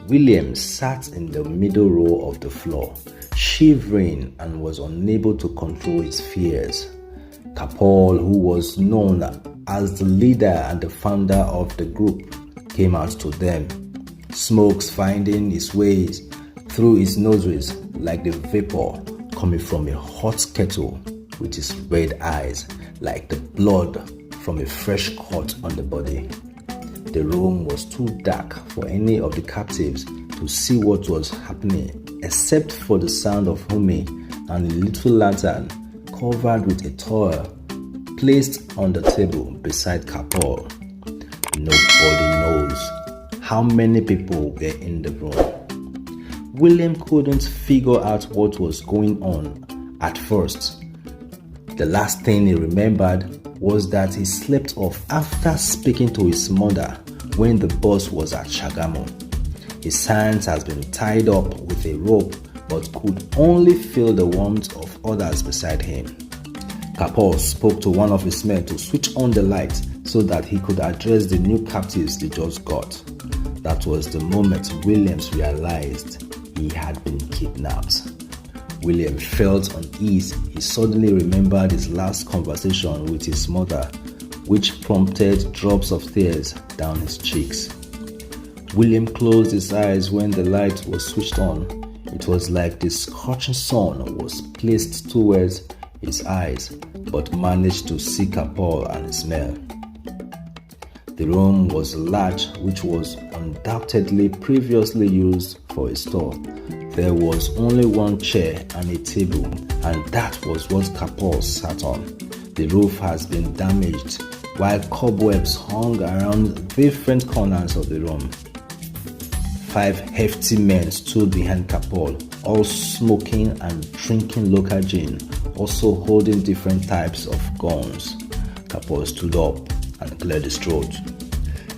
William sat in the middle row of the floor, shivering and was unable to control his fears. Capol, who was known as the leader and the founder of the group, came out to them, smokes finding its ways through his nostrils like the vapor coming from a hot kettle, with his red eyes like the blood from a fresh cut on the body. The room was too dark for any of the captives to see what was happening, except for the sound of humming and a little lantern covered with a towel placed on the table beside Capol. Nobody knows how many people were in the room. William couldn't figure out what was going on at first. The last thing he remembered was that he slept off after speaking to his mother when the bus was at Shagamu. His hands had been tied up with a rope but could only feel the warmth of others beside him. Capol spoke to one of his men to switch on the light so that he could address the new captives they just got. That was the moment Williams realized he had been kidnapped. William felt uneasy. He suddenly remembered his last conversation with his mother, which prompted drops of tears down his cheeks. William closed his eyes when the light was switched on. It was like the scorching sun was placed towards his eyes, but managed to see Capol and his men. The room was large, which was undoubtedly previously used for a store. There was only one chair and a table, and that was what Capol sat on. The roof has been damaged, while cobwebs hung around different corners of the room. 5 hefty men stood behind Capol, all smoking and drinking local gin, also holding different types of guns. Capol stood up and cleared his throat.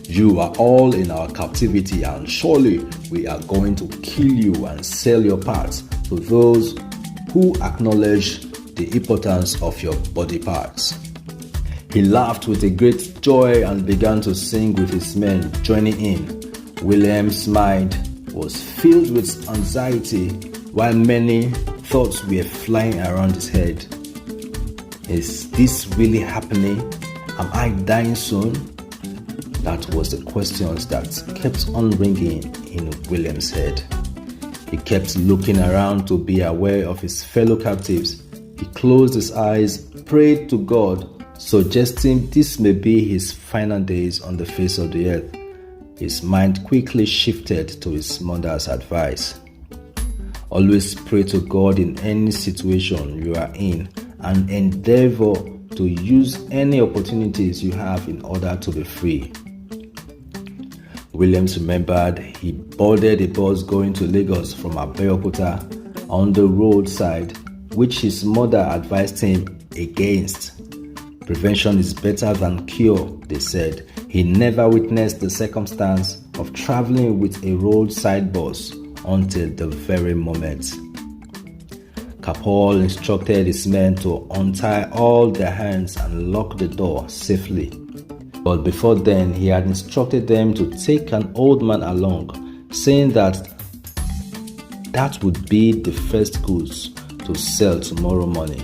"You are all in our captivity, and surely we are going to kill you and sell your parts to those who acknowledge the importance of your body parts." He laughed with a great joy and began to sing with his men, joining in. William's mind was filled with anxiety, while many thoughts were flying around his head. Is this really happening? Am I dying soon? That was the questions that kept on ringing in William's head. He kept looking around to be aware of his fellow captives. He closed his eyes, prayed to God, suggesting this may be his final days on the face of the earth. His mind quickly shifted to his mother's advice. Always pray to God in any situation you are in and endeavor to use any opportunities you have in order to be free. Williams remembered he boarded a bus going to Lagos from Abeokuta on the roadside, which his mother advised him against. Prevention is better than cure, they said. He never witnessed the circumstance of traveling with a roadside bus until the very moment. Capol instructed his men to untie all their hands and lock the door safely. But before then, he had instructed them to take an old man along, saying that would be the first goods to sell tomorrow morning.